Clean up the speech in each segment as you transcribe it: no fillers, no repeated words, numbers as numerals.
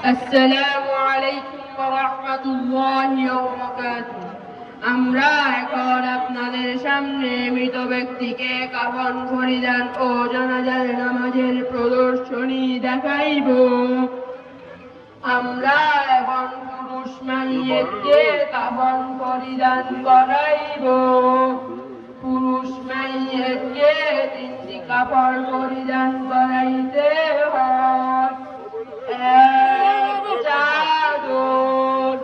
আসসালামু আলাইকুম ওয়া রাহমাতুল্লাহি ওয়া বারাকাতুহু। আমরা এখন আপনাদের সামনে মৃত ব্যক্তিকে কাফন পরিধান ও জানাজার নামাজের প্রদর্শনী দেখাইব। আমরা এখন পুরুষ মাইয়িতকে কাফন পরিধান করাইব। পুরুষ মাইয়িতকে 3টি কাপড় পরিধান করাইতে হয়। এক চাদর,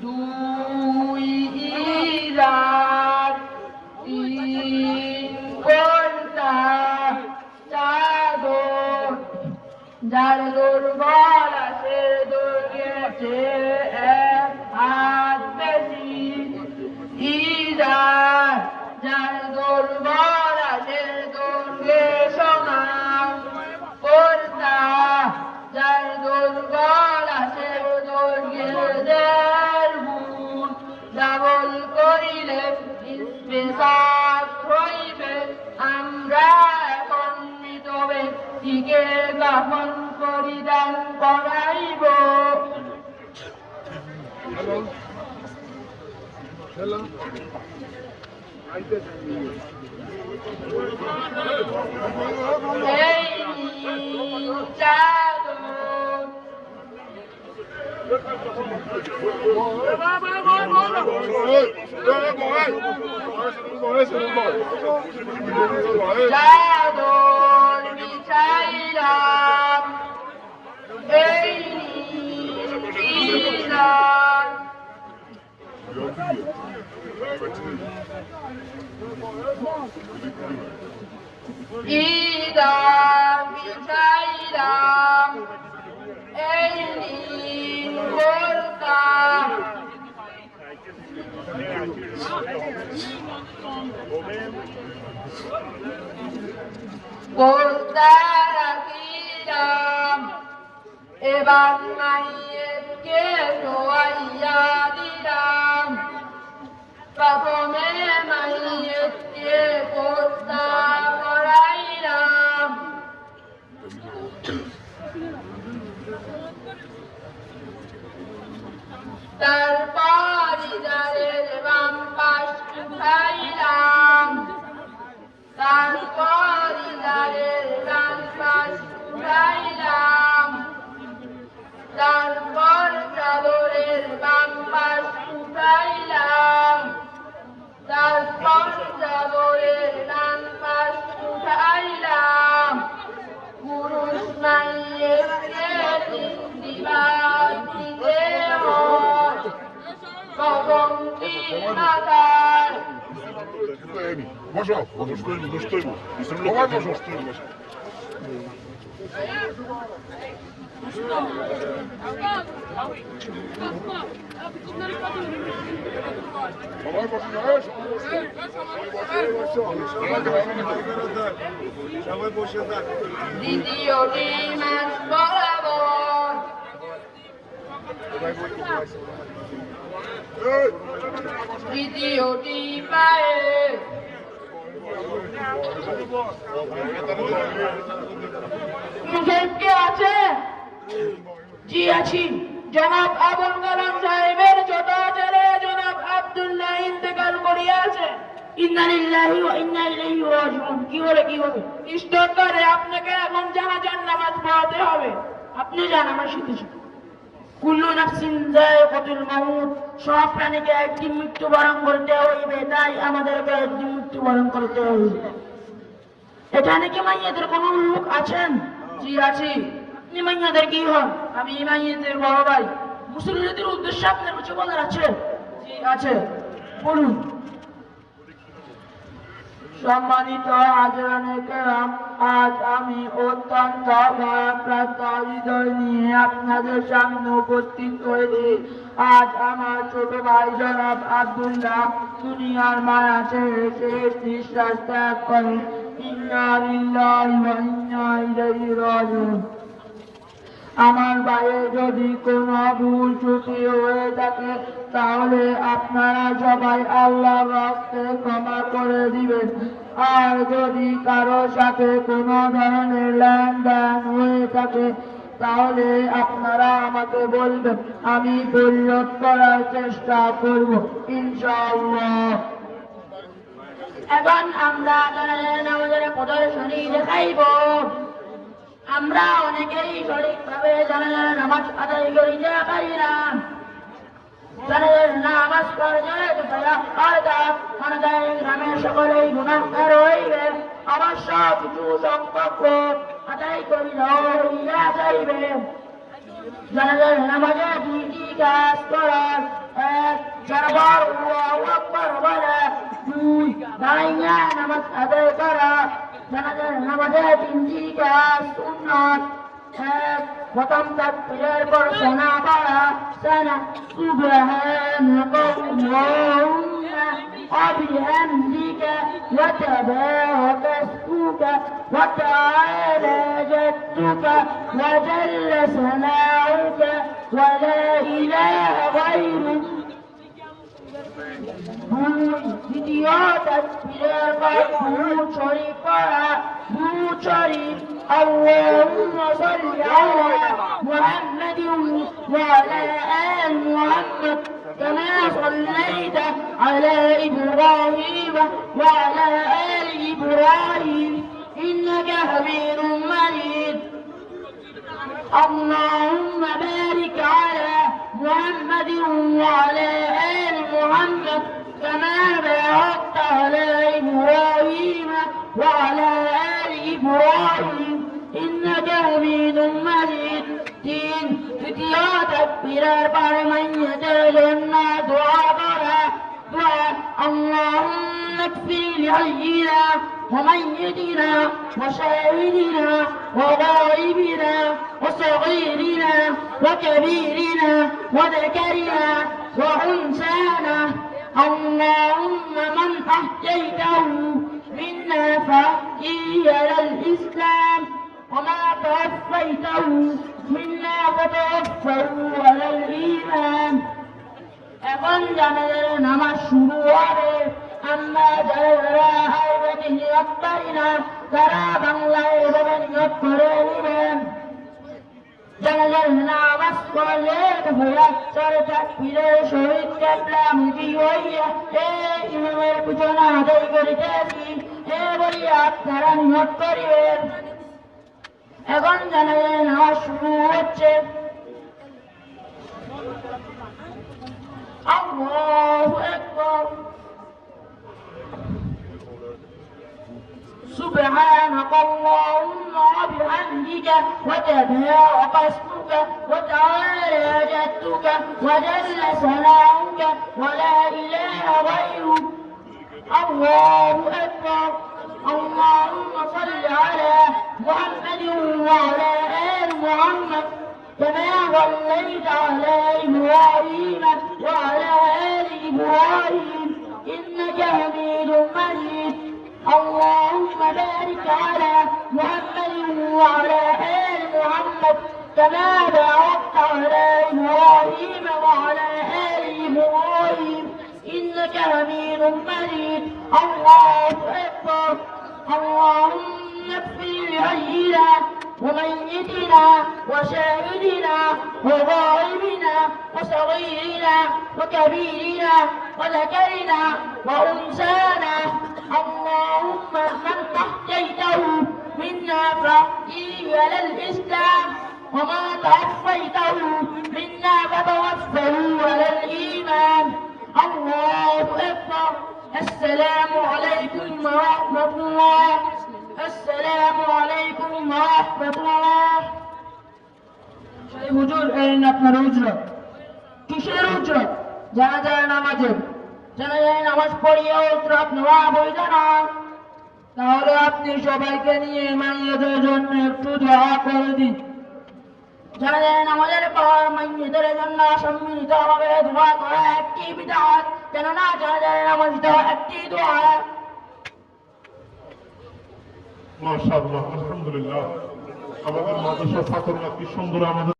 2 ইজার, 3 কোনটা চাদর। যার দুর্বল আছে দুর্গেছে 1 হাত বেশি। ইজার, যার দুর্বল আছে দুর্গে সমান। কোনটা, যার দুর্বল আছে দুর্গে 1.5 গুণ। ডাবল করিলে ইসবিসাত হইবে। আমরা এখন মৃত ব্যক্তিকে কাফন পরিধান করাইব। এই চাদর, চাদর বিছাইলাম। এই ইজার, ইজার বিছাইলাম। এই বোরকা, পর্দা রাখিলাম। এবার মাইয়িতকে শোয়াইয়া দিলাম। প্রথমে মাইয়িতকে পর্দা করাইলাম। তারপর ইজারের বাম পাশ উঠাইলাম। তারপর ইজারের ডান পাশ উঠাইলাম। তারপর চাদরের বাম পাশ উঠাইলাম। তারপর চাদরের ডান পাশ উঠাইলাম। পুরুষ মাইয়িতকে 3টি ভাগ দিতে হয়। প্রথমটি মাথায়, Бажав, воно стоїмо, не стоїмо. Давай, бажав, стоїмо. Давай, бажаєш? দ্বিতীয়টি মাঝ বরাবর, তৃতীয়টি পায়ে। কে আছে? জি আছি। জনাব আবুল কালাম সাহেবের ছোট ছেলে জনাব আব্দুল্লাহ ইন্তেকাল করিয়াছে। ইন্না লিল্লাহি ওয়া ইন্না ইলাইহি রাজিউন। কি হবে? স্টক করে আপনাকে এখন জানাজার নামাজ পড়াতে হবে। আপনি যান আমার সাথে। কুল্লু নাফসিন যায়িকাতুল মাউত, সব প্রাণীকে একদিন মৃত্যুবরণ করতে হইবে, তাই আমাদেরকে একদিন মৃত্যুবরণ করতে হইবে। এখানে কি মাইয়াদের কোনো লোক আছেন? জি আছি। আপনি মাইয়াদের কি হন? আমি মাইয়াদের বড় ভাই। মুসল্লিদের উদ্দেশ্যে আপনার কিছু বলার আছে? জি আছে, বলুন। সম্মানিত হাজরানে কেরাম, আজ আমি অত্যন্ত ভয়াক্রান্ত হৃদয় নিয়ে আপনাদের সামনে উপস্থিত হয়েছি। আজ আমার ছোট ভাই জনাব আব্দুল্লাহ দুনিয়ার মায়া ছেড়ে শেষ নিঃশ্বাস ত্যাগ করেন। ইন্না লিল্লাহি ওয়া ইন্না ইলাইহি রাজিউন। আমার ভাইয়ের যদি কোনো ভুল ত্রুটি হয়ে থাকে তাহলে আপনারা সবাই আল্লাহর রাস্তে ক্ষমা করে দিবেন। আর যদি কারো সাথে কোনো ধরনের লেনদেন হয়ে থাকে তাহলে আপনারা আমাকে বলবেন, আমি পরিণত করার চেষ্টা করব ইনশাআল্লাহ। এখন আমরা নামাজের প্রদর্শনী দেখাইব। আমরা অনেকেই সঠিকভাবে জানাজার নামাজ আদায় করিতে পারি না। জানাজার নামাজ পড়লে গ্রামের সকলেই গুনাহগার হইবেন, অবশ্য কিছু সংখ্যক আদায় করিল হইয়া যাইবে। জানাজার নামাজে দুইটি কাজ করার, এক চারবার আল্লাহু আকবার বলা, দুই দাঁড়াইয়া নামাজ আদায় করা। জানাজার নামাজে তিনটি কাজ সুন্নাত, এক প্রথম তাকবীরের পর সানা পড়া, সানা সুবহানাল্লাহুম্মা ওয়া বিহামদিকা ওয়া তাবারাকা ইসমুকা ওয়া তাআলা জাদ্দুকা ওয়া জাল্লা সানাউকা ওয়া লা ইলাহা গায়রুক। দ্বিতীয় তাকবীরের পর দুরূদ শরীফ পড়া, দুরূদ শরীফ আল্লাহুম্মা সাল্লি আলা মুহাম্মাদিন ওয়া আলা আলি মুহাম্মাদ কামা সাল্লাইতা আলা ইব্রাহিম ওয়া আলা আলি ইব্রাহিম ইন্নাকা হামিদুম মাজিদ। اللهم بارك على محمد وعلى آل محمد كما باركت على إبراهيم وعلى آل إبراهيم إنك حميد مجيد। তিন তৃতীয় তাকবীরের পর মাইয়াতের জন্য দোয়া করা। দোয়া اللهم اغفر لحينا وميتنا وشاهدنا وغائبنا وصغيرنا وكبيرنا وذكرنا وأنثانا. اللهم من أحييته منا فأحيه على الإسلام وما توفيته منا فتوفه على الإيمان। এখন জানাজার নামাজ শুরু হবে। আমরা যারা আরবিতে নিয়ত পারি না তারা বাংলায় এভাবে নিয়ত করে নেবেন। জানাজার নামাজ পড়লে তাকবীরের সহিত কিবলামুখী হইয়া এই ইমামের পিছনে আদায় করিতেছি এ বলিয়া আপনারা নিয়ত করিবেন। এখন জানাজার নামাজ শুরু হচ্ছে। আল্লাহু আকবার। سبحانك اللهم وبحمدك وتبارك اسمك وتعالى جدك وجل ثناؤك ولا إله غيرك. الله أكبر. اللهم صل على محمد وعلى آل محمد كما صليت على إبراهيم وعلى آل إبراهيم إنك حميد مجيد. اللهم بارك على محمد وعلى آل محمد كما باركت على إبراهيم وعلى آل إبراهيم إنك حميد مجيد. الله أكبر. اللهم اغفر لحينا وميتنا وشاهدنا وغائبنا وصغيرنا وكبيرنا وذكرنا وأنثانا. اللهم من أحييته منا فأحيه على الإسلام وما توفيته منا فتوفه على الإيمان. الله أكبر. السلام عليكم ورحمة الله. السلام عليكم ورحمة الله. হুজুর এই আপনার উজরত কিসের উজরত? জানাজার নামাজের। জানাজার নামাজ পড়িয়ে উজরত নেওয়া বৈধ না। তাহলে আপনি সবাইকে নিয়ে মাইয়াদের জন্য একটু দোয়া করে দিন। জানাজার নামাজের পর মাইয়াদের জন্য সম্মিলিতভাবে দোয়া করা একটি বিধান, কেননা জানাজার নামাজটা একটি দোয়া। মাশাআল্লাহ, আলহামদুলিল্লাহ। আমাদের মাদ্রাসা ছাত্ররা কি সুন্দর আমাদের